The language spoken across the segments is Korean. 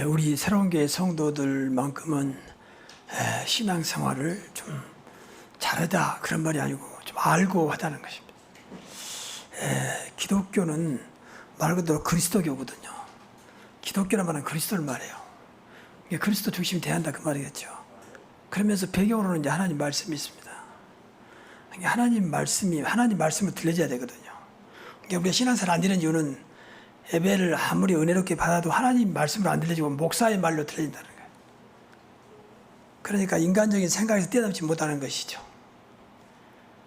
우리 새로운 교회 성도들만큼은 신앙생활을 좀 잘하다 그런 말이 아니고 좀 알고 하다는 것입니다. 기독교는 말 그대로 그리스도교거든요. 기독교란 말은 그리스도를 말해요. 그리스도 중심이 돼야 한다 그 말이겠죠. 그러면서 배경으로는 이제 하나님 말씀이 있습니다. 하나님 말씀을 들려줘야 되거든요. 우리가 신앙생활 안 되는 이유는 예배를 아무리 은혜롭게 받아도 하나님 말씀을 안 들려주고 목사의 말로 들려진다는 거예요. 그러니까 인간적인 생각에서 뛰어넘지 못하는 것이죠.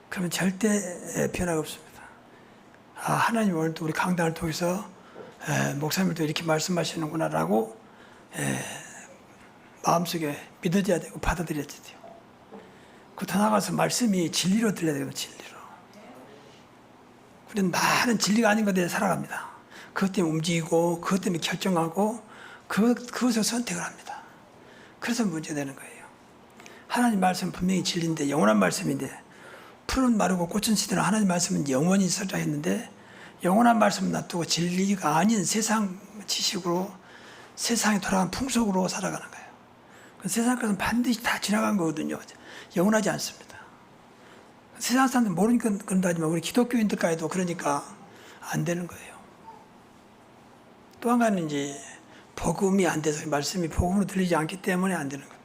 그러면 절대 변화가 없습니다. 하나님 오늘도 우리 강단을 통해서 목사님들도 이렇게 말씀하시는구나라고 마음속에 믿어져야 되고 받아들여야 돼요. 더 나아가서 말씀이 진리로 들려야 되거든요. 진리로. 우리는 많은 진리가 아닌 것에 살아갑니다. 그것 때문에 움직이고 그것 때문에 결정하고 그것을 선택을 합니다. 그래서 문제되는 거예요. 하나님 말씀은 분명히 진리인데 영원한 말씀인데 풀은 마르고 꽃은 시드는 하나님 말씀은 영원히 서자 했는데 영원한 말씀은 놔두고 진리가 아닌 세상 지식으로 세상에 돌아간 풍속으로 살아가는 거예요. 세상 것은 반드시 다 지나간 거거든요. 영원하지 않습니다. 세상 사람들 모르니까 그런다 하지만 우리 기독교인들까지도 그러니까 안 되는 거예요. 또 한 가지는 이제 복음이 안 돼서 말씀이 복음으로 들리지 않기 때문에 안 되는 겁니다.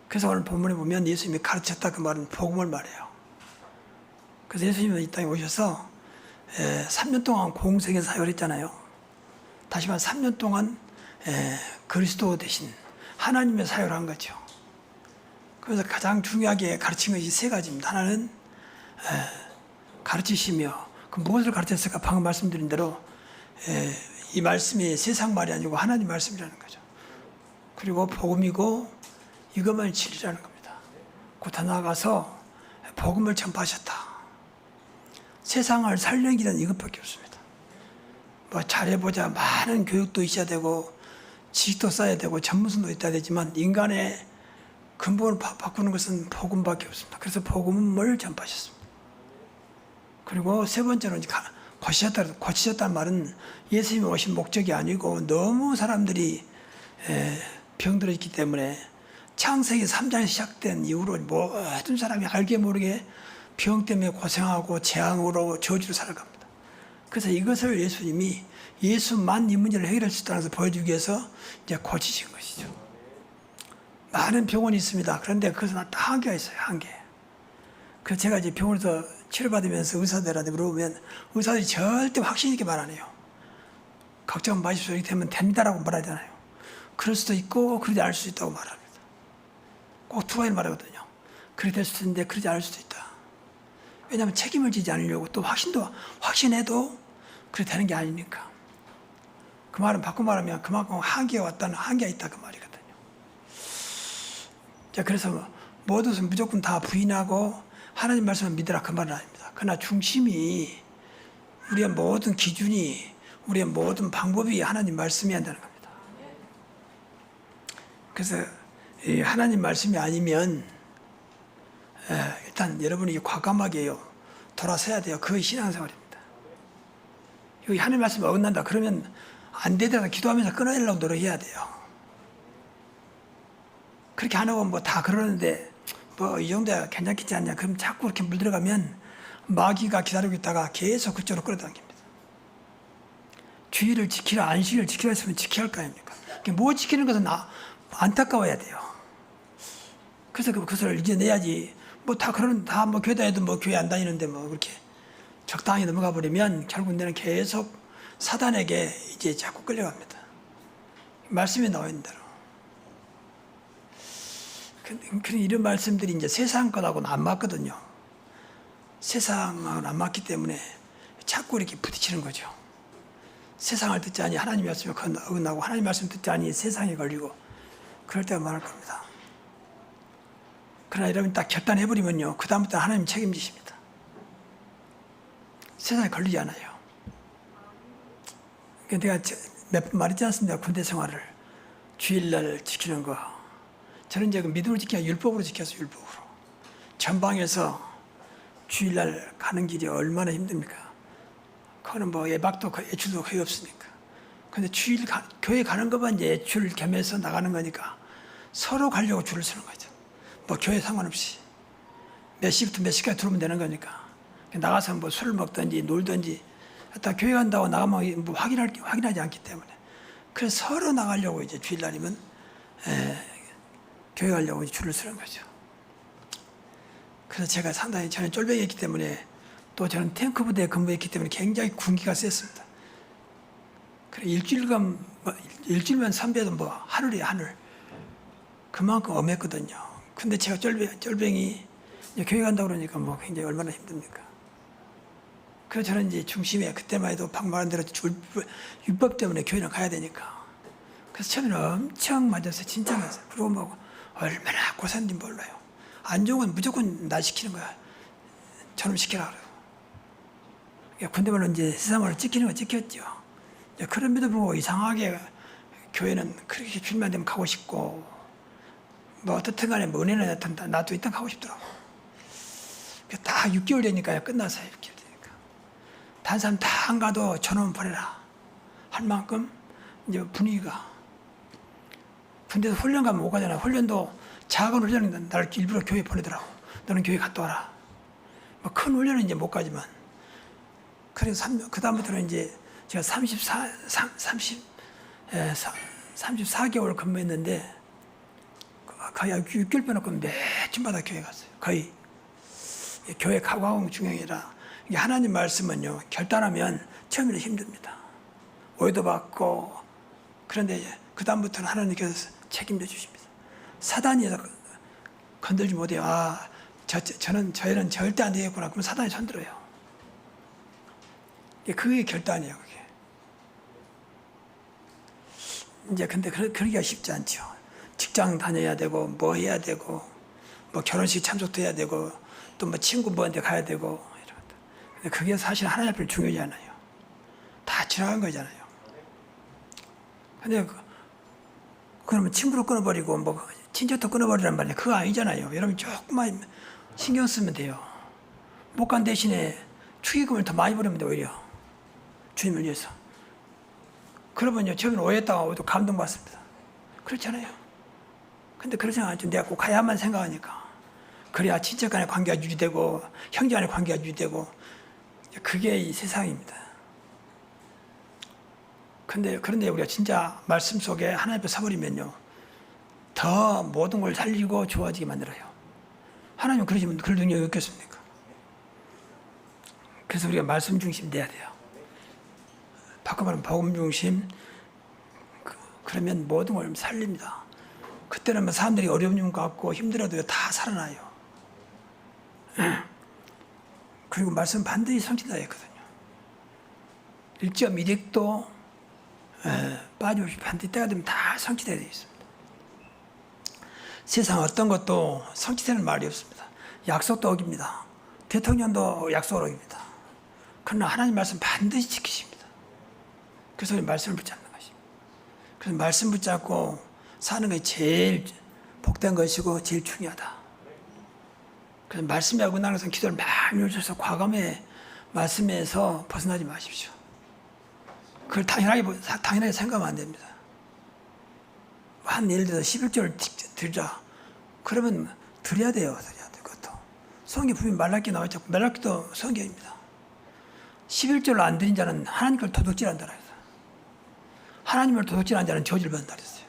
그래서 오늘 본문에 보면 예수님이 가르쳤다 그 말은 복음을 말해요. 그래서 예수님은 이 땅에 오셔서 3년 동안 공생에 사역했잖아요. 다시 말해 3년 동안 그리스도 대신 하나님의 사역을 한 거죠. 그래서 가장 중요하게 가르친 것이 세 가지입니다. 하나는 가르치시며 그 무엇을 가르쳤을까? 방금 말씀드린 대로 이 말씀이 세상 말이 아니고 하나님 말씀이라는 거죠. 그리고 복음이고 이것만 진리라는 겁니다. 곧 나아가서 복음을 전파하셨다. 세상을 살리는 길은 이것밖에 없습니다. 뭐 잘해보자 많은 교육도 있어야 되고 지식도 쌓아야 되고 전문성도 있어야 되지만 인간의 근본을 바꾸는 것은 복음밖에 없습니다. 그래서 복음을 전파하셨습니다. 그리고 세 번째로는 고치셨다는 말은 예수님이 오신 목적이 아니고 너무 사람들이 병들어 있기 때문에 창세기 3장에 시작된 이후로 모든 사람이 알게 모르게 병 때문에 고생하고 재앙으로 저주를 살아갑니다. 그래서 이것을 예수님이 예수만 이 문제를 해결할 수 있다는 것을 보여주기 위해서 이제 고치신 것이죠. 많은 병원이 있습니다. 그런데 그것은 딱 한계가 있어요. 한계. 그래서 제가 이제 병원에서 치료받으면서 의사들한테 물어보면 의사들이 절대 확신 있게 말 안 해요. 걱정 마십시오. 이렇게 되면 됩니다라고 말하잖아요. 그럴 수도 있고 그러지 않을 수도 있다고 말합니다. 꼭 두 가지를 말하거든요. 그렇게 될 수도 있는데 그러지 않을 수도 있다. 왜냐하면 책임을 지지 않으려고 또 확신해도 그렇게 되는 게 아니니까. 그 말은 바꿔 말하면 그만큼 한계가 왔다는 한계가 있다 그 말이거든요. 자, 그래서 모든 것은 무조건 다 부인하고 하나님 말씀을 믿으라 그 말은 아닙니다. 그러나 중심이 우리의 모든 기준이 우리의 모든 방법이 하나님 말씀이 한다는 겁니다. 그래서 하나님 말씀이 아니면 일단 여러분이 과감하게 돌아서야 돼요. 그게 신앙생활입니다. 여기 하나님 말씀이 어긋난다 그러면 안 되더라도 기도하면서 끊어내려고 노력해야 돼요. 그렇게 안 하고 뭐 다 그러는데 뭐 이 정도야 괜찮겠지 않냐. 그럼 자꾸 그렇게 물들어가면 마귀가 기다리고 있다가 계속 그쪽으로 끌어당깁니다. 주의를 지키라 안식을 지키라 했으면 지켜야 할 거 아닙니까? 뭐 지키는 것은 안타까워야 돼요. 그래서 그것을 이겨내야지. 뭐 다 그러는 다 뭐 교회 다녀도 뭐 교회 안 다니는데 뭐 그렇게 적당히 넘어가 버리면 결국 내는 계속 사단에게 이제 자꾸 끌려갑니다. 말씀에 나와 있는 대로. 이런 말씀들이 이제 세상 것하고는 안 맞거든요. 세상하고는 안 맞기 때문에 자꾸 이렇게 부딪히는 거죠. 세상을 듣지 아니 하나님 말씀에 어긋나고 하나님 말씀 듣지 아니 세상에 걸리고 그럴 때가 많을 겁니다. 그러나 여러분 딱 결단해버리면요. 그 다음부터 하나님 책임지십니다. 세상에 걸리지 않아요. 내가 몇 번 말했지 않습니까? 군대 생활을. 주일날 지키는 거. 저는 이제 믿음을 지키냐 율법으로 지켰어요. 율법으로. 전방에서 주일날 가는 길이 얼마나 힘듭니까? 그거는 뭐 예박도 애출도 거의 없으니까. 근데 교회 가는 것만 이제 줄 겸해서 나가는 거니까 서로 가려고 줄을 서는 거죠. 뭐 교회 상관없이 몇 시부터 몇 시까지 들어오면 되는 거니까 나가서 뭐 술을 먹든지 놀든지 하여튼 교회 간다고 나가면 뭐 확인하지 않기 때문에 그래서 서로 나가려고 이제 주일날이면 교회 가려고 줄을 서는 거죠. 그래서 제가 상당히 저는 쫄병이었기 때문에 또 저는 탱크 부대에 근무했기 때문에 굉장히 군기가 셌습니다. 그래 일주일만 선배도 뭐 하늘이에요, 하늘. 그만큼 엄했거든요. 근데 제가 쫄병이 이제 교회 간다고 그러니까 뭐 굉장히 얼마나 힘듭니까? 그래서 저는 이제 중심에 그때만 해도 방금 말한 대로 율법 때문에 교회는 가야 되니까. 그래서 처음에는 엄청 맞았어요. 진짜 맞았어요. 그리고 뭐 얼마나 고생인지 몰라요. 안 좋은 건 무조건 나 시키는 거야. 저놈 시키라 그래요. 군대 말로 이제 세상으로 찍히는 거 찍혔죠. 그럼에도 불구하고 이상하게 교회는 그렇게 주일만 되면 가고 싶고 뭐 어떻든 간에 뭐 은혜는 나도 일단 가고 싶더라고. 다 6개월 되니까요. 끝났어요. 6개월 되니까. 다른 사람 다 안 가도 저놈은 보내라 할 만큼 이제 분위기가 군대에서 훈련 가면 못 가잖아. 훈련도 작은 훈련은 나를 일부러 교회 보내더라고. 너는 교회 갔다 와라. 뭐 큰 훈련은 이제 못 가지만 그래서 그다음부터는 이제 제가 34개월 근무했는데 거의 6개월 빼놓고 매주마다 교회 갔어요. 거의 교회 가광 중형이라 하나님 말씀은요 결단하면 처음에는 힘듭니다. 오해도 받고 그런데 그다음부터는 하나님께서 책임져 주십니다. 사단이 건들지 못해요. 저희는 절대 안 되겠구나. 그럼 사단이 손들어요. 그게 결단이에요. 그게. 이제 근데 그러기가 쉽지 않죠. 직장 다녀야 되고 뭐 해야 되고 뭐 결혼식 참석도 해야 되고 또 뭐 친구 뭐한테 가야 되고 이런 것들. 근데 그게 사실 하나님 앞에 중요하지 않아요. 다 지나간 거잖아요. 근데 그러면 친구를 끊어버리고 뭐 친척도 끊어버리란 말이에요. 그거 아니잖아요. 여러분 조금만 신경 쓰면 돼요. 못 간 대신에 축의금을 더 많이 벌으면 돼 오히려 주님을 위해서. 그러면요 처음에는 오해했다가 또 감동받습니다. 그렇잖아요. 근데 그런 생각 안 해도 내가 꼭 가야만 생각하니까 그래야 친척 간의 관계가 유지되고 형제 간의 관계가 유지되고 그게 이 세상입니다. 그런데 우리가 진짜 말씀 속에 하나님 앞에 서버리면요 더 모든 걸 살리고 좋아지게 만들어요. 하나님은 그러시면 그럴 능력이 없겠습니까? 그래서 우리가 말씀 중심 돼야 돼요. 바꿔 말하면 복음 중심. 그러면 모든 걸 살립니다. 그때는 뭐 사람들이 어려움 갖고 힘들어도 다 살아나요. 그리고 말씀 반드시 성취돼야 했거든요. 1.1핵도 빠짐없이 반드시 때가 되면 다 성취돼야 되어 있습니다. 세상 어떤 것도 성취되는 말이 없습니다. 약속도 어깁니다. 대통령도 약속을 어깁니다. 그러나 하나님 말씀 반드시 지키십니다. 그래서 우리 말씀을 붙잡는 것입니다. 그래서 말씀 붙잡고 사는 것이 제일 복된 것이고 제일 중요하다. 그래서 말씀이 어긋나는 것은 기도를 많이 올려서 과감히 말씀에서 벗어나지 마십시오. 그걸 당연하게 생각하면 안 됩니다. 예를 들어서 11조를 드리자. 그러면 드려야 돼요. 그것도. 성경 분명히 말라기 나와있죠. 말라기도 성경입니다. 11조를 안 드린 자는 하나님을 도둑질한다 그랬어요. 하나님을 도둑질한 자는 저주를 받는다 그랬어요.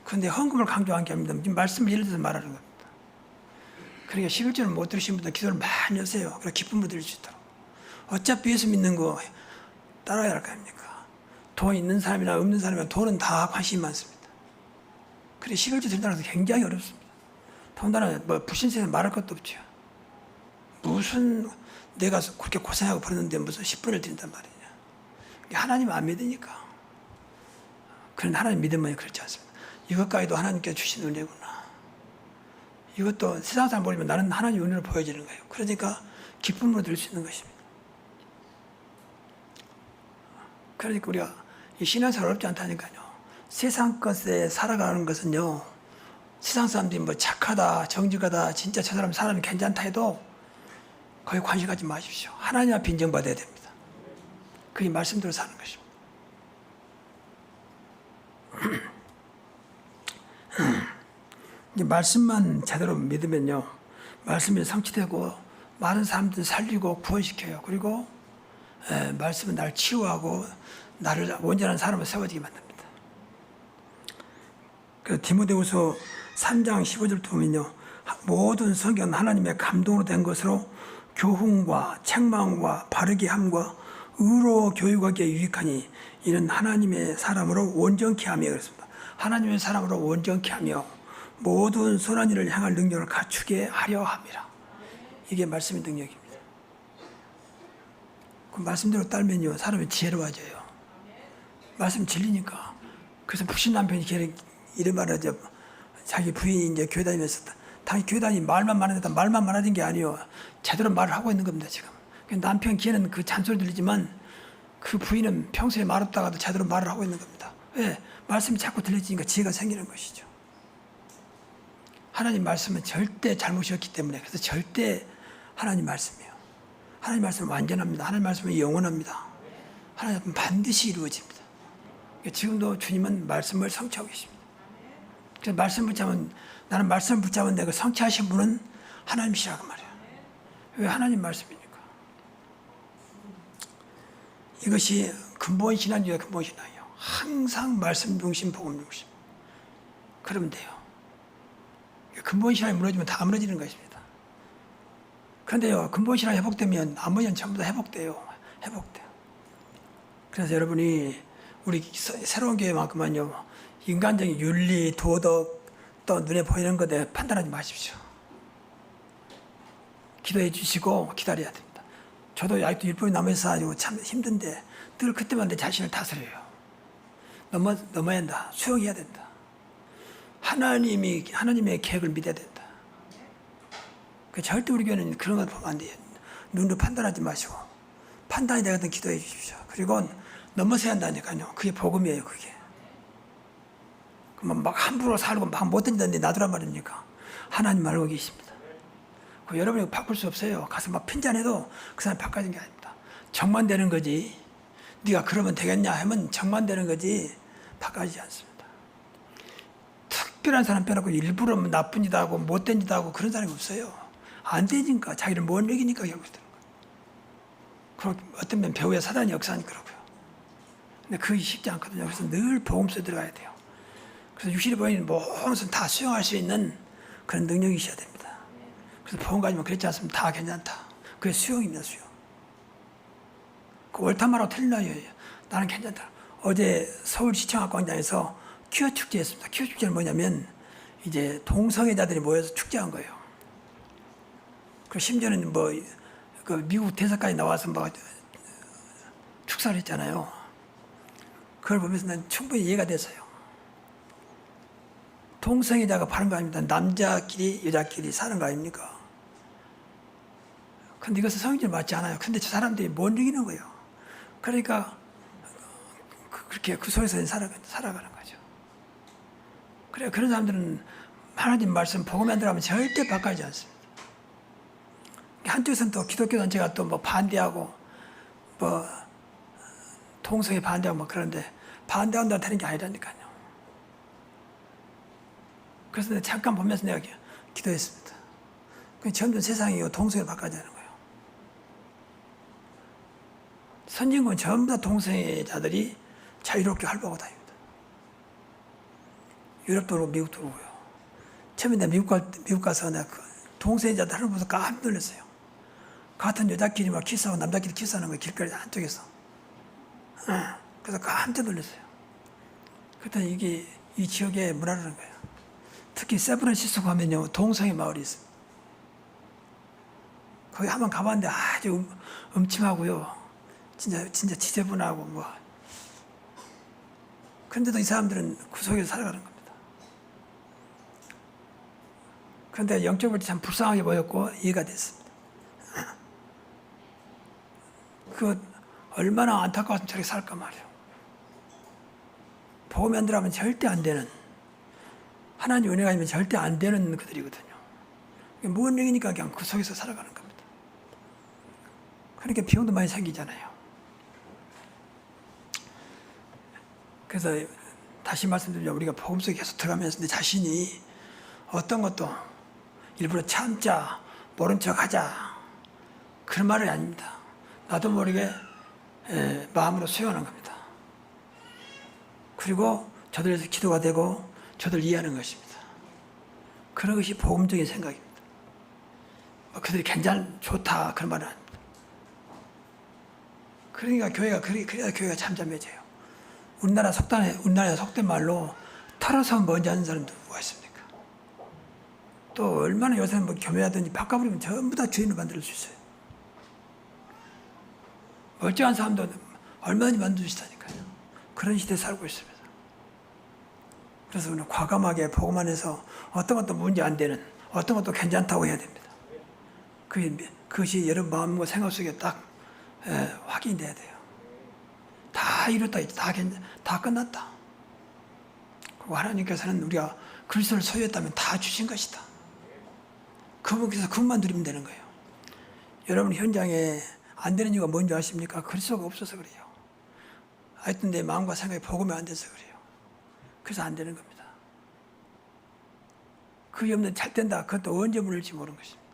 그런데 헌금을 강조한 게 아닙니다. 지금 말씀을 예를 들어서 말하는 겁니다. 그러니까 11조를 못 들으신 분들 기도를 많이 하세요. 그래 기쁨을 드릴 수 있도록. 어차피 예수 믿는 거 따라야 할 거 아닙니까? 돈 있는 사람이나 없는 사람이나 돈은 다 관심이 많습니다. 그래 11조 드린다는 것은 굉장히 어렵습니다. 더군다나 뭐 불신세에서 말할 것도 없죠. 무슨 내가 그렇게 고생하고 벌었는데 무슨 10분을 드린단 말이냐. 하나님 안 믿으니까. 그런 하나님 믿으면 그렇지 않습니다. 이것까지도 하나님께서 주신 은혜구나. 이것도 세상 사람 보면 나는 하나님 은혜를 보여지는 거예요. 그러니까 기쁨으로 드릴 수 있는 것입니다. 그러니까 우리가 이 신앙생활 어렵지 않다니까요. 세상 것에 살아가는 것은요. 세상 사람들이 뭐 착하다, 정직하다, 진짜 저 사람이 괜찮다 해도 거기 관심 갖지 마십시오. 하나님 앞에 인정받아야 됩니다. 그게 말씀대로 사는 것입니다. 이 말씀만 제대로 믿으면요, 말씀이 성취되고 많은 사람들 살리고 구원시켜요. 그리고 말씀은 나를 치유하고 나를 온전한 사람을 세워지게 만듭니다. 그 디모데후서 3장 15절 보면요, 모든 성경은 하나님의 감동으로 된 것으로 교훈과 책망과 바르게 함과 의로 교육하기에 유익하니 이는 하나님의 사람으로 온전케 하며 그랬습니다. 하나님의 사람으로 온전케 하며 모든 선한 일을 향할 능력을 갖추게 하려 함이라. 이게 말씀의 능력입니다. 그 말씀대로 따르면요, 사람이 지혜로워져요. 말씀 진리니까. 그래서 북신 남편이 이런 말을 하죠. 자기 부인이 이제 교회 다니면서 당연히 교회 다니 말만 많아졌다. 말만 많아진 게 아니에요. 제대로 말을 하고 있는 겁니다, 지금. 남편 귀에는 그 잔소리 들리지만 그 부인은 평소에 말 없다가도 제대로 말을 하고 있는 겁니다. 왜? 말씀이 자꾸 들려지니까 지혜가 생기는 것이죠. 하나님 말씀은 절대 잘못이 없기 때문에, 그래서 절대 하나님 말씀이에요. 하나님 말씀은 완전합니다. 하나님 말씀은 영원합니다. 하나님 말씀은 반드시 이루어집니다. 지금도 주님은 말씀을 성취하고 계십니다. 그래서 말씀을 붙잡으면, 나는 말씀을 붙잡은 내가 성취하신 분은 하나님이시라고 말해요. 왜 하나님 말씀입니까? 이것이 근본 신앙이에요. 근본 신앙이에요. 항상 말씀 중심, 복음 중심. 그러면 돼요. 근본 신앙이 무너지면 다 무너지는 것입니다. 그런데요, 근본 신앙이 회복되면 나머지는 전부 다 회복돼요. 회복돼요. 그래서 여러분이 우리 새로운 교회만큼은요, 인간적인 윤리, 도덕, 또 눈에 보이는 것에 판단하지 마십시오. 기도해 주시고 기다려야 됩니다. 저도 아직도 율법이 남아있어가지고 참 힘든데 늘 그때만 내 자신을 다스려요. 넘어야 한다. 수용해야 된다. 하나님의 계획을 믿어야 된다. 절대 우리 교회는 그런 걸 보면 안 돼요. 눈으로 판단하지 마시고 판단이 되거든 기도해 주십시오. 그리고 넘어서야 한다니까요. 그게 복음이에요. 그게. 막 함부로 살고 막 못 던지는데 놔두란 말입니까? 하나님 알고 계십니다. 여러분이 바꿀 수 없어요. 가서 막 핀잔해도 그 사람 바꿔진 게 아닙니다. 정만 되는 거지. 네가 그러면 되겠냐 하면 정만 되는 거지 바꿔지지 않습니다. 특별한 사람 빼놓고 일부러 나쁜 짓 하고 못된 짓 하고 그런 사람이 없어요. 안 되니까 자기를 못 이기니까 결국 되는 거예요. 어떤 면 배우의 사단이 역사하니 그러고요. 근데 그게 쉽지 않거든요. 그래서 늘 복음서에 들어가야 돼요. 그래서 육신이 보이는 모든 것은 다 수용할 수 있는 그런 능력이 있어야 됩니다. 그래서 복음 가지면 그렇지 않습니다. 다 괜찮다. 그게 수용입니다. 수용. 그 옳단 말하고 틀린 말이에요. 나는 괜찮다. 어제 서울시청학광장에서 퀴어 축제 했습니다. 퀴어 축제는 뭐냐면 이제 동성애자들이 모여서 축제한 거예요. 그 심지어는 그 미국 대사까지 나와서 축사를 했잖아요. 그걸 보면서 난 충분히 이해가 됐어요. 동성애자가 바른 거 아닙니다. 남자끼리 여자끼리 사는 거 아닙니까? 근데 이것은 성경에 맞지 않아요. 근데 저 사람들이 못 이기는 거예요. 그러니까 그렇게 그 속에서 살아가는 거죠. 그래 그런 사람들은 하나님 말씀 복음에 안 들어가면 절대 바꿔지지 않습니다. 한쪽에서는 또 기독교 단체가 또 반대하고 동성애 반대하고 그런데 반대한다고 되는 게 아니라니까요. 그래서 내가 잠깐 보면서 내가 기도했습니다. 전부 세상이 동성애를 바꿔야 하는 거예요. 선진국은 전부 다 동성애자들이 자유롭게 활보하고 다닙니다. 유럽도 그렇고 미국도 그렇고요. 처음에 내가 미국 가서 내가 동성애자들 하는 모습 깜짝 놀랐어요. 같은 여자끼리 막 키스하고 남자끼리 키스하는 거예요. 길거리 한쪽에서. 그래서 깜짝 놀랐어요. 그랬더니 이게 이 지역의 문화라는 거예요. 특히 샌프란시스코 가면요, 동성애 마을이 있습니다. 거기 한번 가봤는데 아주 음침하고요. 진짜 지저분하고 그런데도 이 사람들은 그 속에서 살아가는 겁니다. 그런데 영적으로 참 불쌍하게 보였고 이해가 됐습니다. 얼마나 안타까웠으면 저렇게 살까 말이에요. 복음이 안 들어가면 절대 안 되는, 하나님 은혜가 아니면 절대 안 되는 그들이거든요. 무언 얘기니까 그냥 그 속에서 살아가는 겁니다. 그러니까 비용도 많이 생기잖아요. 그래서 다시 말씀드리면 우리가 복음 속에 계속 들어가면서 내 자신이 어떤 것도 일부러 참자, 모른 척하자 그런 말이 아닙니다. 나도 모르게 마음으로 수용하는 겁니다. 그리고 저들에서 기도가 되고 저들 이해하는 것입니다. 그런 것이 복음적인 생각입니다. 그들이 좋다 그런 말은 아닙니다. 그러니까 그래야 교회가 잠잠해져요. 우리나라 속된 말로 털어서 먼지 하는 사람도 누가 있습니까? 또 얼마나 요새는 뭐 교회하든지 바꿔버리면 전부 다 주인을 만들 수 있어요. 멀쩡한 사람도 얼마든지 만들 수 있다니까요. 그런 시대에 살고 있습니다. 그래서 우리는 과감하게 복음 안에서 어떤 것도 문제 안 되는, 어떤 것도 괜찮다고 해야 됩니다. 그것이 여러분 마음과 생각 속에 딱 확인이 돼야 돼요. 다 이뤘다, 다 끝났다. 그리고 하나님께서는 우리가 그리스도를 소유했다면 다 주신 것이다. 그분께서 그것만 누리면 되는 거예요. 여러분 현장에 안 되는 이유가 뭔지 아십니까? 그리스도가 없어서 그래요. 하여튼 내 마음과 생각이 복음이 안 돼서 그래요. 그래서 안 되는 겁니다. 그게 없는 잘 된다. 그것도 언제 물릴지 모르는 것입니다.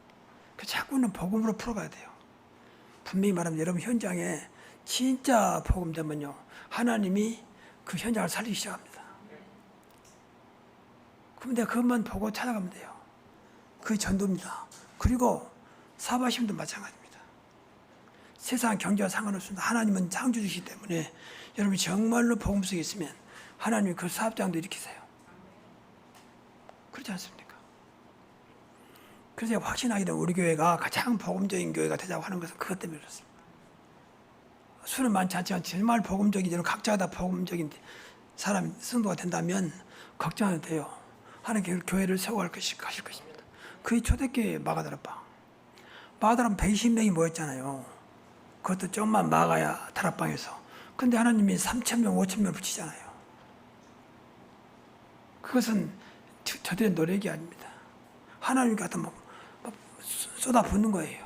그 자꾸는 복음으로 풀어가야 돼요. 분명히 말하면 여러분 현장에 진짜 복음 되면요. 하나님이 그 현장을 살리기 시작합니다. 그럼 내가 그것만 보고 찾아가면 돼요. 그게 전도입니다. 그리고 사바심도 마찬가지입니다. 세상 경제와 상관없습니다. 하나님은 창조주시기 때문에 여러분이 정말로 복음 속에 있으면 하나님이 그 사업장도 일으키세요. 그렇지 않습니까? 그래서 제가 확신하게 되면 우리 교회가 가장 복음적인 교회가 되자고 하는 것은 그것 때문에 그렇습니다. 수는 많지 않지만 정말 복음적인, 각자가 다 복음적인 사람, 성도가 된다면 걱정 안 해도 돼요. 하나님 교회를 세워갈 가실 것입니다. 그게 초대교회 마가다락방. 마가다락방 120명이 모였잖아요. 그것도 좀만 막아야 다락방에서. 근데 하나님이 3,000명, 5,000명 붙이잖아요. 그것은 저들의 노력이 아닙니다. 하나님 같은 막 쏟아붓는 거예요.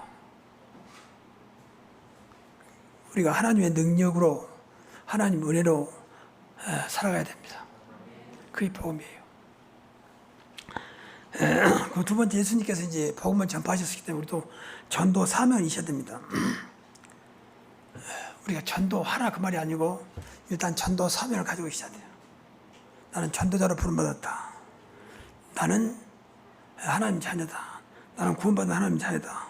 우리가 하나님의 능력으로, 하나님 은혜로 살아가야 됩니다. 그게 복음이에요. 그 두 번째 예수님께서 이제 복음을 전파하셨기 때문에 우리도 전도 사명이 있어야 됩니다. 우리가 전도하라 그 말이 아니고 일단 전도 사명을 가지고 있어야 돼요. 나는 전도자로 부름받았다. 나는 하나님 자녀다. 나는 구원받은 하나님 자녀다.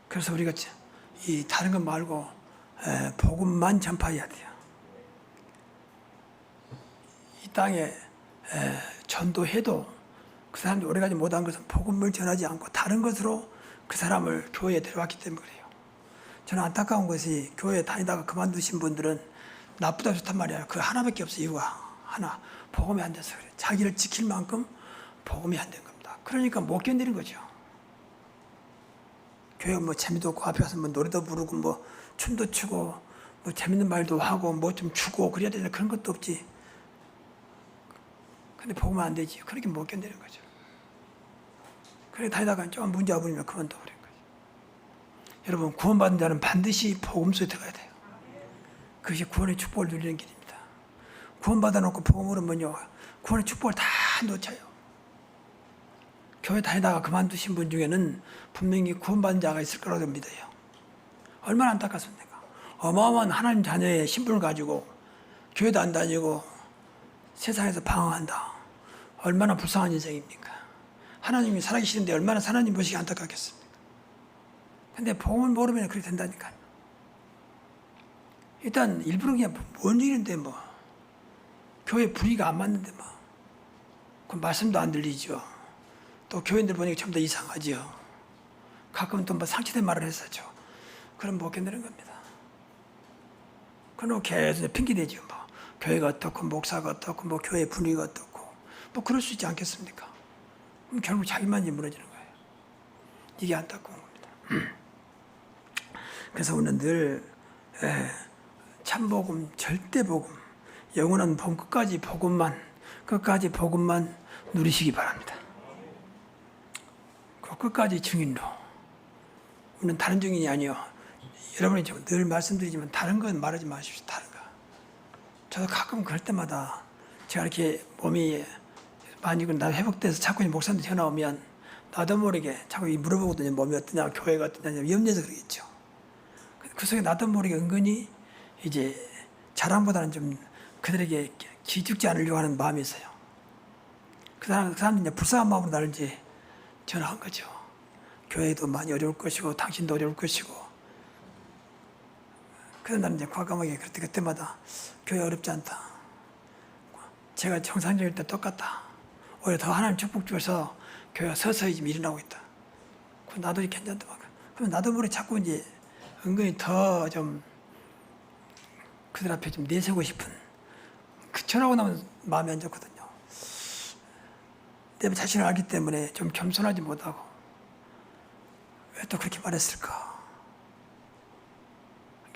그래서 우리가 이 다른 것 말고 복음만 전파해야 돼요. 이 땅에 전도해도 그 사람들이 오래가지 못한 것은 복음을 전하지 않고 다른 것으로 그 사람을 교회에 데려왔기 때문에 그래요. 저는 안타까운 것이 교회에 다니다가 그만두신 분들은 나쁘다 좋단 말이야. 그 하나밖에 없어. 이유가 하나. 복음이 안 돼서 그래. 자기를 지킬 만큼 복음이 안 된 겁니다. 그러니까 못 견디는 거죠. 교회가 뭐 재미도 없고 앞에 가서 뭐 노래도 부르고 뭐 춤도 추고 뭐 재밌는 말도 하고 뭐 좀 주고 그래야 되는 그런 것도 없지. 근데 복음은 안 되지. 그렇게 못 견디는 거죠. 그래 다니다가 좀 문제 와버리면 그만둬버린 거죠. 여러분 구원받은 자는 반드시 복음 속에 들어가야 돼요. 그것이 구원의 축복을 누리는 길입니다. 구원받아 놓고 복음으로 뭐냐 구원의 축복을 다 놓쳐요. 교회 다니다가 그만두신 분 중에는 분명히 구원받은 자가 있을 거라고 믿어요. 얼마나 안타깝습니까? 어마어마한 하나님 자녀의 신분을 가지고 교회도 안 다니고 세상에서 방황한다. 얼마나 불쌍한 인생입니까? 하나님이 살아계시는데 얼마나 하나님 보시기 안타깝겠습니까? 근데 복음을 모르면 그렇게 된다니까요. 일단 일부러 그냥 뭔 일인데 뭐 교회 분위기가 안 맞는데 뭐 그 말씀도 안 들리죠. 또 교인들 보니까 전부 다 이상하죠. 가끔은 또 뭐 상처된 말을 했었죠. 그럼 못 견디는 겁니다. 그럼 계속 핑계대죠. 뭐 교회가 어떻고 목사가 어떻고 뭐 교회 분위기가 어떻고 뭐 그럴 수 있지 않겠습니까? 그럼 결국 자기만 무너지는 거예요. 이게 안타까운 겁니다. 그래서 우리는 늘 참복음, 절대복음, 영원한 복음, 끝까지 복음만 누리시기 바랍니다. 그 끝까지 증인로. 우리는 다른 증인이 아니요. 여러분이 늘 말씀드리지만 다른 건 말하지 마십시오. 다른 거. 저도 가끔 그럴 때마다 제가 이렇게 몸이 많이 회복돼서 자꾸 목사님들 전화 오면 나도 모르게 자꾸 물어보거든요. 몸이 어떠냐, 교회가 어떠냐, 염려해서 그러겠죠. 그 속에 나도 모르게 은근히 이제 자랑보다는 좀 그들에게 기죽지 않으려고 하는 마음이 있어요. 그 사람은 이제 불쌍한 마음으로 나를 이제 전화한 거죠. 교회도 많이 어려울 것이고 당신도 어려울 것이고. 그래서 나는 이제 과감하게 그때마다 교회 어렵지 않다. 제가 정상적일 때 똑같다. 오히려 더 하나님 축복 주셔서 교회가 서서히 좀 일어나고 있다. 나도 괜찮다. 그럼 나도 모르게 자꾸 이제 은근히 더 좀 그들 앞에 좀 내세우고 싶은 그 전하고 나면 마음이 안 좋거든요. 내 자신을 알기 때문에 좀 겸손하지 못하고 왜 또 그렇게 말했을까?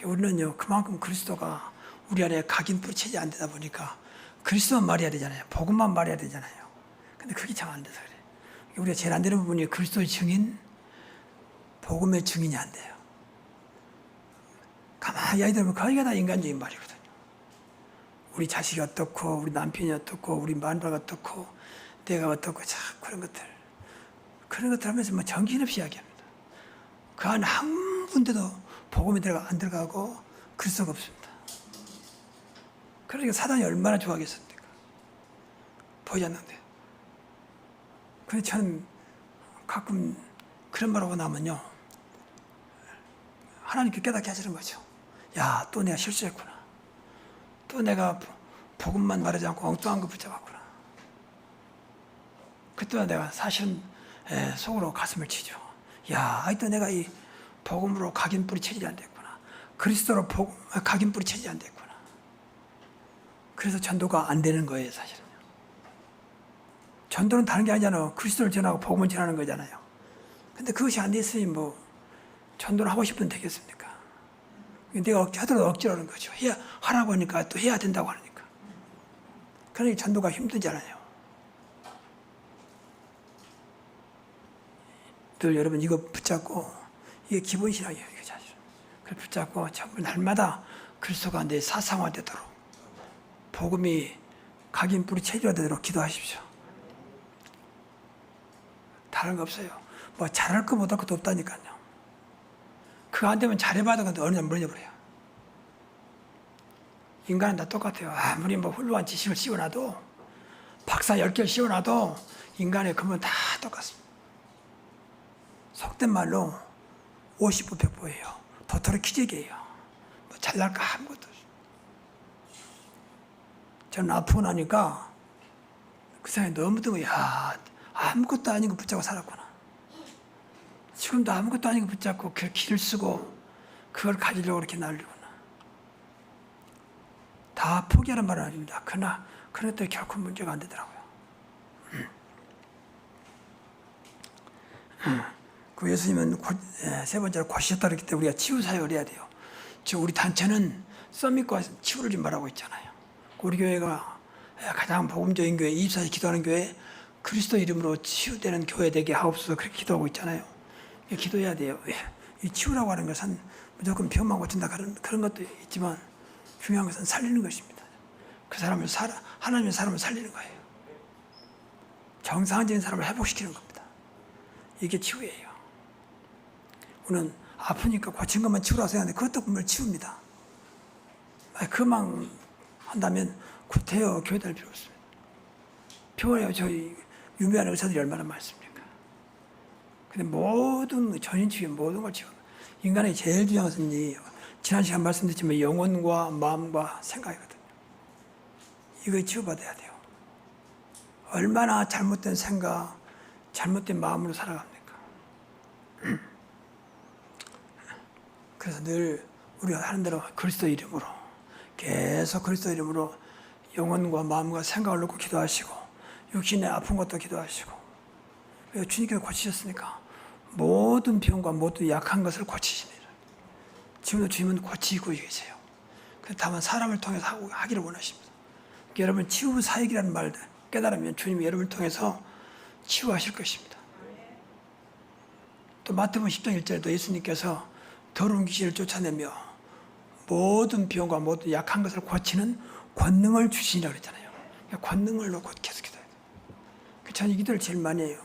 우리는요 그만큼 그리스도가 우리 안에 각인 뿌리채지 안 되다 보니까 그리스도만 말해야 되잖아요. 복음만 말해야 되잖아요. 근데 그게 참 안 돼서 그래. 우리가 제일 안 되는 부분이 그리스도의 증인, 복음의 증인이 안 돼요. 가만히 이야기 들으면 거기가 다 인간적인 말이거든요. 우리 자식이 어떻고 우리 남편이 어떻고 우리 마누라가 어떻고 내가 어떻고 참 그런 것들 하면서 뭐 정신없이 이야기합니다. 그 안 한 군데도 복음이 안 들어가고 그리스도가 없습니다. 그러니까 사단이 얼마나 좋아하겠습니까? 보이지 않는데. 근데 저는 가끔 그런 말하고 나면요 하나님께 깨닫게 하시는 거죠. 야, 또 내가 실수했구나. 또 내가 복음만 말하지 않고 엉뚱한 거 붙잡았구나. 그때 내가 사실은 속으로 가슴을 치죠. 야, 아직도 내가 이 복음으로 각인 뿌리 체질이 안 됐구나. 그리스도로 각인 뿌리 체질이 안 됐구나. 그래서 전도가 안 되는 거예요, 사실은요. 전도는 다른 게 아니잖아요. 그리스도를 전하고 복음을 전하는 거잖아요. 근데 그것이 안 됐으니 뭐 전도를 하고 싶으면 되겠습니까? 내가 하더라도 억지로 하는 거죠. 하라고 하니까 또 해야 된다고 하니까. 그러니까 전도가 힘들잖아요. 늘 여러분 이거 붙잡고 이게 기본 신앙이에요. 이게 사실은. 그걸 붙잡고 전부 날마다 그리스도가 내 사상화되도록 복음이 각인 뿌리 체질화되도록 기도하십시오. 다른 거 없어요. 뭐 잘할 거 못할 것도 없다니까요. 그거 안 되면 잘해봐도 근데 어느 날 무너져버려요. 인간은 다 똑같아요. 아무리 뭐 훌륭한 지식을 씌워놔도 박사 10개를 씌워놔도 인간의 근본 다 똑같습니다. 속된 말로 50부 100부예요. 도토리 키재기예요. 뭐 잘날까 아무것도 없어요. 저는 아프고 나니까 그 생각이 너무 들고 야 아무것도 아닌 거 붙잡고 살았구나. 지금도 아무것도 아닌 거 붙잡고 그 길을 쓰고 그걸 가지려고 이렇게 날리구나. 다 포기하는 말은 아닙니다. 그러나 그런 것들이 결코 문제가 안 되더라고요. 그 예수님은 세 번째로 고시셨다 그랬기 때문에 우리가 치유 사역을 해야 돼요. 즉 우리 단체는 썸밋과 치유를 좀 말하고 있잖아요. 우리 교회가 가장 복음적인 교회, 24시 기도하는 교회, 그리스도 이름으로 치유되는 교회 되게 하옵소서 그렇게 기도하고 있잖아요. 기도해야 돼요. 이 치유라고 하는 것은 무조건 병만 고친다 그런 것도 있지만 중요한 것은 살리는 것입니다. 그 사람을 하나님의 사람을 살리는 거예요. 정상적인 사람을 회복시키는 겁니다. 이게 치유예요. 우리는 아프니까 고친 것만 치유라고 생각하는데 그것도 분명 치유입니다. 그만 한다면 구태여 교회 다닐 필요 없습니다. 병원에 저희 유명한 의사들이 얼마나 많습니까? 근데 모든 전인치유 모든 걸 치유. 인간의 제일 중요한 것은 지난 시간 말씀드렸지만 영혼과 마음과 생각이거든요. 이거 치유받아야 돼요. 얼마나 잘못된 생각, 잘못된 마음으로 살아갑니까? 그래서 늘 우리가 하는 대로 그리스도 이름으로 계속 그리스도 이름으로 영혼과 마음과 생각을 놓고 기도하시고 육신의 아픈 것도 기도하시고 주님께서 고치셨으니까 모든 병과 모든 약한 것을 고치시니라. 지금도 주님은 고치고 계세요. 다만 사람을 통해서 하기를 원하십니다. 여러분 치유 사역이라는 말 깨달으면 주님이 여러분을 통해서 치유하실 것입니다. 또 마태복음 10장 1절에도 예수님께서 더러운 귀신을 쫓아내며 모든 병과 모든 약한 것을 고치는 권능을 주시니라 그랬잖아요. 그러니까 권능을 놓고 계속 기도해야 돼요. 저는 이 기도를 제일 많이 해요.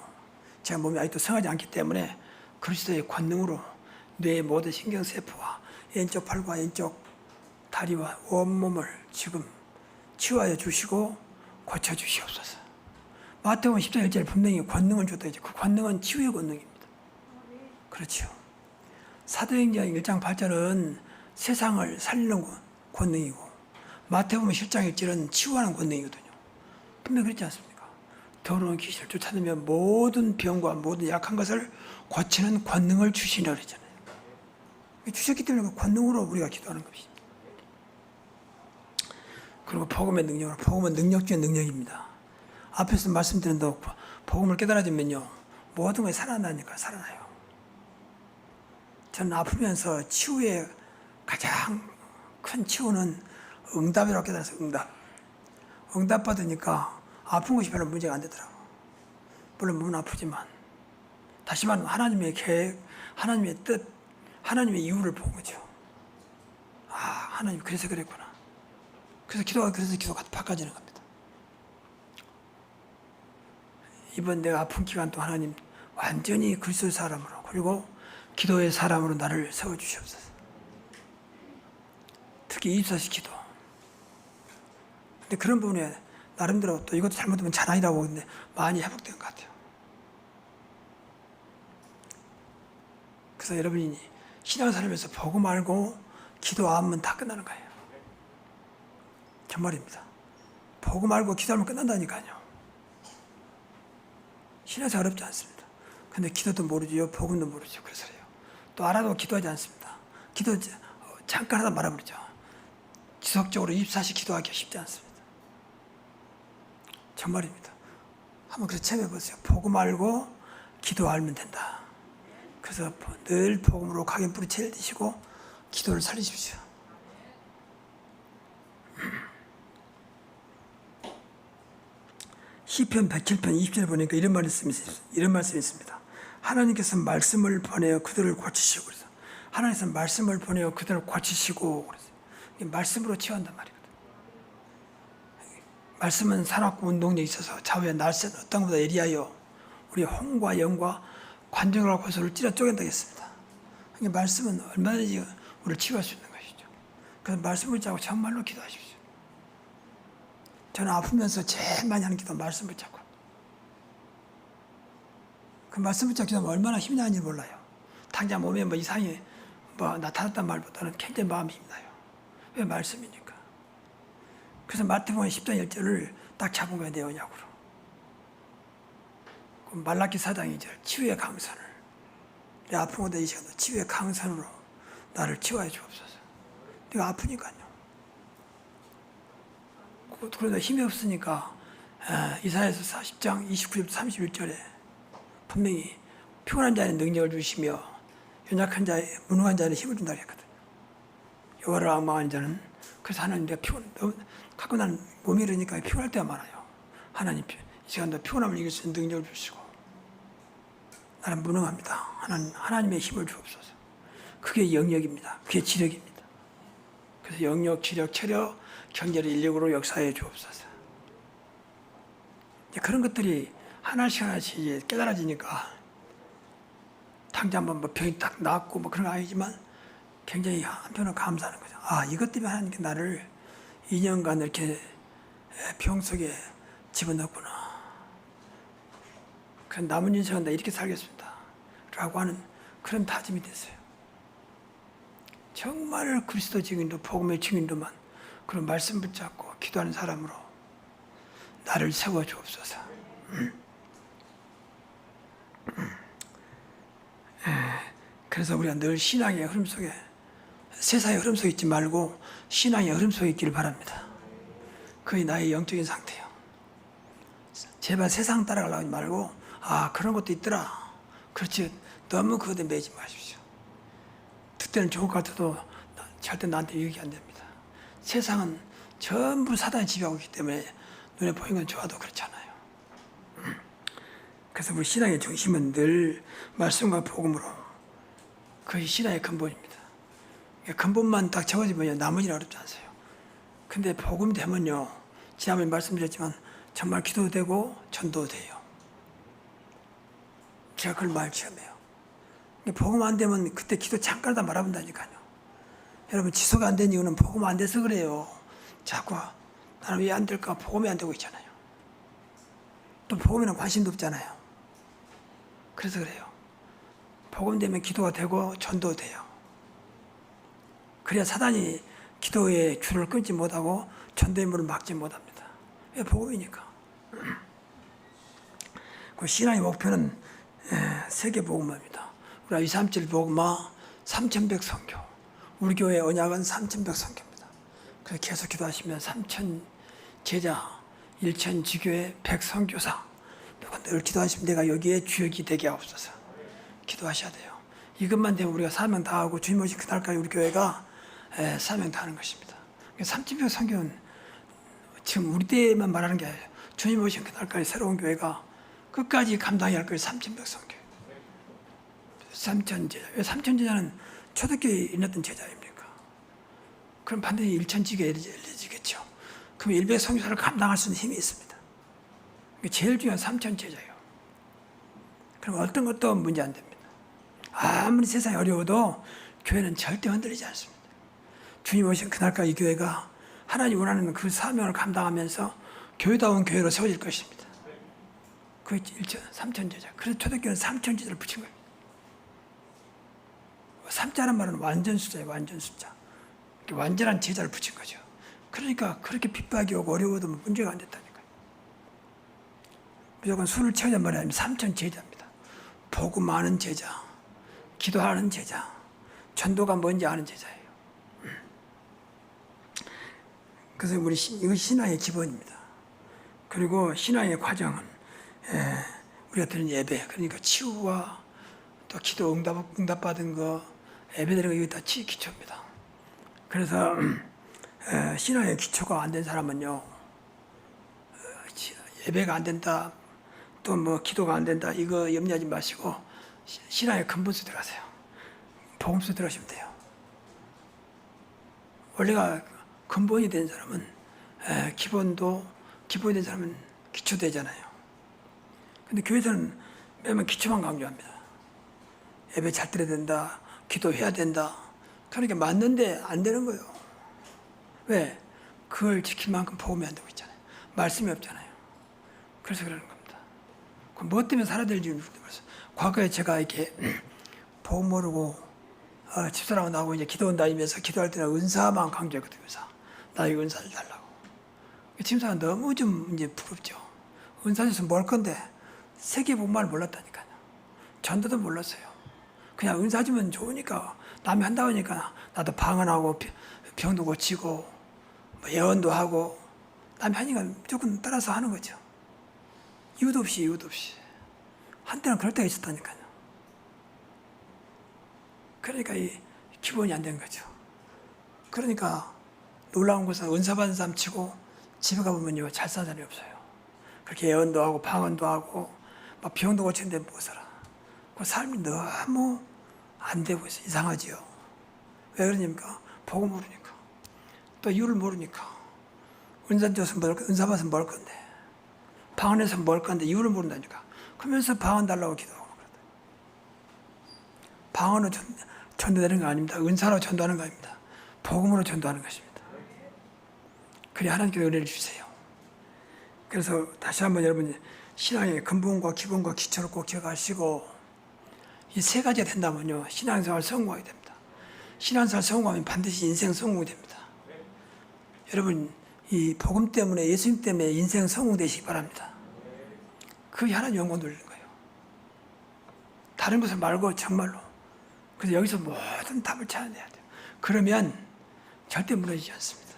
제가 몸이 아직도 성하지 않기 때문에 그리스도의 권능으로 뇌의 모든 신경세포와 왼쪽 팔과 왼쪽 다리와 온몸을 지금 치유하여 주시고 고쳐 주시옵소서. 마태복음 10장 1절에 분명히 권능을 줬다 했죠. 그 권능은 치유의 권능입니다. 그렇죠. 사도행전 1장 8절은 세상을 살리는 권능이고 마태복음 10장 1절은 치유하는 권능이거든요. 분명히 그렇지 않습니까? 더러운 귀신을 쫓아내며 모든 병과 모든 약한 것을 고치는 권능을 주시라 그랬잖아요. 주셨기 때문에 그 권능으로 우리가 기도하는 것입니다. 그리고 복음의 능력으로, 복음은 능력 중의 능력입니다. 앞에서 말씀드린 대로 복음을 깨달아지면요 모든 것이 살아나니까 살아나요. 저는 아프면서 치유의 가장 큰 치유는 응답이라고 깨달았어요. 응답 받으니까 아픈 것이 별로 문제가 안 되더라고요. 물론 몸은 아프지만 다시 말하면 하나님의 계획, 하나님의 뜻, 하나님의 이유를 본 거죠. 아, 하나님 그래서 그랬구나. 그래서 기도가 바꿔지는 겁니다. 이번 내가 아픈 기간 동안 하나님 완전히 그리스도의 사람으로 그리고 기도의 사람으로 나를 세워주시옵소서. 특히 24시 기도. 근데 그런 부분에 나름대로 또 이것도 잘못하면 자랑이라고 하는데 많이 회복된 것 같아요. 그래서 여러분이 신앙생활에서 복음 알고 기도하면 다 끝나는 거예요. 정말입니다. 복음 알고 기도하면 끝난다니까요. 신앙생활 어렵지 않습니다. 근데 기도도 모르죠. 복음도 모르죠. 그래서 그래요. 또 알아도 기도하지 않습니다. 기도 잠깐 하다 말아버리죠. 지속적으로 24시 기도하기 쉽지 않습니다. 정말입니다. 한번 그래서 체험해보세요. 복음 알고 기도 알면 된다. 그래서 늘 복음으로 각인 뿌리채를 드시고 기도를 살리십시오. 시편 107편 20절에 보니까 이런 말씀이 있습니다. 하나님께서 말씀을 보내어 그들을 고치시고 그래서 하나님께서 말씀을 보내어 그들을 고치시고 그래서 말씀으로 치유한단 말이거든요. 말씀은 산악과 운동력이 있어서 좌우의 날쌘 어떤 것보다 예리하여 우리 홍과 영과 관절과 고소를 찔러 쪼갠다 했습니다. 그러니까 말씀은 얼마든지 우리를 치유할 수 있는 것이죠. 그래서 말씀을 잡고 정말로 기도하십시오. 저는 아프면서 제일 많이 하는 기도는 말씀 붙잡고. 그 말씀 붙잡고 기도하면 얼마나 힘이 나는지 몰라요. 당장 몸에 뭐 이상이 뭐 나타났단 말보다는 굉장히 마음이 힘나요. 왜 말씀이니까. 그래서 마태복음 10장 1절을 딱 잡은 거예요. 내 언약으로. 그 말라기 4장 2절 치유의 강선을 내 아픈 곳에 이 시간도 치유의 강선으로 나를 치유해 주옵소서. 내가 아프니까요. 그러다 힘이 없으니까 이사야서 40장 29절부터 31절에 분명히 피곤한 자의 능력을 주시며 연약한 자의 무능한 자의 힘을 준다고 했거든요. 여호와를 앙망하는 자는 그래서 하나님 내가 가끔 나는 몸이 이러니까 피곤할 때가 많아요. 하나님 이 시간도 피곤함을 이길 수 있는 능력을 주시고 나는 무능합니다. 하나님의 힘을 주옵소서. 그게 영역입니다. 그게 지력입니다. 그래서 영역, 지력, 체력, 경제를 인력으로 역사해 주옵소서. 그런 것들이 하나씩 깨달아지니까 당장 뭐 병이 딱 낫고 뭐 그런 거 아니지만 굉장히 한편으로 감사하는 거죠. 아, 이것 때문에 하나님께 나를 2년간 이렇게 병 속에 집어넣었구나. 그 남은 인생은 나 이렇게 살겠습니다. 라고 하는 그런 다짐이 됐어요. 정말 그리스도 증인도 복음의 증인도만 그런 말씀 붙잡고 기도하는 사람으로 나를 세워 주옵소서. 그래서 우리가 늘 신앙의 흐름 속에 세상의 흐름 속에 있지 말고 신앙의 흐름 속에 있기를 바랍니다. 그게 나의 영적인 상태예요. 제발 세상 따라가려고 하지 말고 아 그런 것도 있더라. 그렇지 너무 그것에 매지 마십시오. 그때는 좋을 것 같아도 절대 나한테 유익이 안 됩니다. 세상은 전부 사단이 지배하고 있기 때문에 눈에 보이는 건 좋아도 그렇잖아요. 그래서 우리 신앙의 중심은 늘 말씀과 복음으로 그것이 신앙의 근본입니다. 근본만 딱 채워지면 나머지는 어렵지 않아요. 근데 복음 되면요, 지난번에 말씀드렸지만 정말 기도도 되고 전도도 돼요. 제가 그걸 많이 체험해요. 복음 안 되면 그때 기도 잠깐이다 말아본다니까요. 여러분, 지속 안 된 이유는 복음 안 돼서 그래요. 자꾸 나는 왜 안 될까? 복음이 안 되고 있잖아요. 또 복음에는 관심도 없잖아요. 그래서 그래요. 복음 되면 기도가 되고 전도도 돼요. 그래야 사단이 기도의 줄을 끊지 못하고 전도의 문을 막지 못합니다. 왜? 복음이니까. 그 신앙의 목표는 세계 복음화입니다. 우리가 237 복음화 3100 선교. 우리 교회 언약은 3100 선교입니다. 그래서 계속 기도하시면 3000 제자, 1000 지교회, 100 선교사. 늘 기도하시면 내가 여기에 주역이 되게 하옵소서. 기도하셔야 돼요. 이것만 되면 우리가 사명 다하고 주님 오신 그날까지 우리 교회가 사명 다하는 것입니다. 3000 선교는 지금 우리 때만 말하는 게 아니에요. 주님 오신 그날까지 새로운 교회가 끝까지 감당해야 할 거예요. 3000 선교. 3000 제자. 왜 3000 제자는 초대교회에 있었던 제자입니까? 그럼 반드시 1000 지교에 열려지겠죠. 그럼 100 선교사를 감당할 수 있는 힘이 있습니다. 제일 중요한 3000 제자예요. 그럼 어떤 것도 문제 안 됩니다. 아무리 세상이 어려워도 교회는 절대 흔들리지 않습니다. 주님 오신 그날까지 이 교회가 하나님 원하는 그 사명을 감당하면서 교회다운 교회로 세워질 것입니다. 그 3000 제자. 그래서 초대교회는 3000 제자를 붙인 겁니다. 3자란 말은 완전 숫자예요. 완전 숫자. 완전한 제자를 붙인 거죠. 그러니까 그렇게 핍박이 오고 어려워도 문제가 안 됐다니까요. 무조건 술을 채우자 말이 아니면 3000 제자입니다. 복음 아는 제자, 기도하는 제자, 전도가 뭔지 아는 제자예요. 그래서 우리 이거 신앙의 기본입니다. 그리고 신앙의 과정은 우리가 드리는 예배, 그러니까 치유와 또 기도 응답 받은 거, 예배 드리는 거 이거 다 기초입니다. 그래서 신앙의 기초가 안 된 사람은요, 예배가 안 된다, 또 뭐 기도가 안 된다, 이거 염려하지 마시고 신앙의 근본수 들어가세요. 복음수 들어가시면 돼요. 원래가 근본이 된 사람은 기본이 된 사람은 기초되잖아요. 근데 교회에서는 매번 기초만 강조합니다. 예배 잘 드려야 된다, 기도해야 된다. 그러니까 맞는데 안 되는 거예요. 왜? 그걸 지킬 만큼 복음이 안 되고 있잖아요. 말씀이 없잖아요. 그래서 그러는 겁니다. 그럼 뭐 때문에 살아야 될지 모르겠어요. 과거에 제가 이렇게 복음 모르고 집사람하고 나하고 이제 기도원 다니면서 기도할 때는 은사만 강조했거든요. 나 이 은사를 달라고. 집사가 너무 좀 이제 부럽죠. 은사 줬으면 뭘 건데 세계 복음만을 몰랐다니까요. 전도도 몰랐어요. 그냥 은사 주면 좋으니까 남이 한다고 하니까 나도 방언하고 병도 고치고 뭐 예언도 하고 남이 하니까 무조건 따라서 하는 거죠. 이유도 없이. 한때는 그럴 때가 있었다니까요. 그러니까 이 기본이 안 된 거죠. 그러니까 놀라운 것은 은사 받은 사람 치고 집에 가보면요, 잘 사는 사람이 없어요. 그렇게 예언도 하고 방언도 하고 막 병도 고치는데 못 살아. 그 삶이 너무 안 되고 있어요. 이상하지요. 왜 그러니까? 복음 모르니까. 또 이유를 모르니까. 은사 줘서 은사 받아서 뭘 건데. 방언해서 뭘 건데 이유를 모른다니까. 그러면서 방언 달라고 기도하고 그러다. 방언으로 전도되는 거 아닙니다. 은사로 전도하는 거 아닙니다. 복음으로 전도하는 것입니다. 그래 하나님께서 은혜를 주세요. 그래서 다시 한번 여러분 신앙의 근본과 기본과 기초를 꼭 기억하시고 이 세 가지가 된다면요, 신앙생활 성공하게 됩니다. 신앙생활 성공하면 반드시 인생 성공이 됩니다. 여러분 이 복음 때문에, 예수님 때문에 인생 성공되시기 바랍니다. 그게 하나님 영광 돌리는 거예요. 다른 것을 말고 정말로. 그래서 여기서 모든 답을 찾아내야 돼요. 그러면 절대 무너지지 않습니다.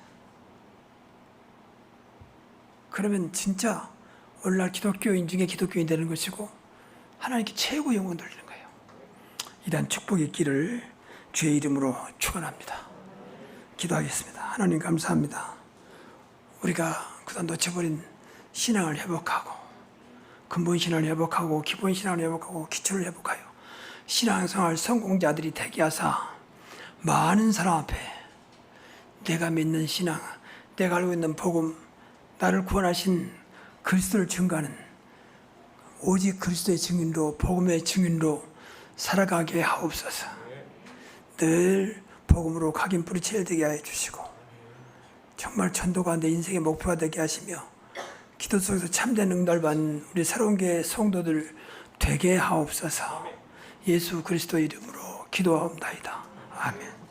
그러면 진짜 오늘날 기독교인 중에 기독교인 되는 것이고 하나님께 최고 영광 돌리는 거예요. 이러한 축복의 길을 주의 이름으로 축원합니다. 기도하겠습니다. 하나님 감사합니다. 우리가 그동안 놓쳐버린 신앙을 회복하고 근본 신앙을 회복하고 기본 신앙을 회복하고 기초를 회복하여 신앙생활 성공자들이 되게 하사 많은 사람 앞에 내가 믿는 신앙, 내가 알고 있는 복음, 나를 구원하신 그리스도를 증거하는 오직 그리스도의 증인로, 복음의 증인로 살아가게 하옵소서. 늘 복음으로 각인 뿌리채야 되게 하여 주시고 정말 전도가 내 인생의 목표가 되게 하시며 기도 속에서 참된 응답을 받는 우리 새로운 교회 성도들 되게 하옵소서. 예수 그리스도 이름으로 기도하옵나이다. 아멘.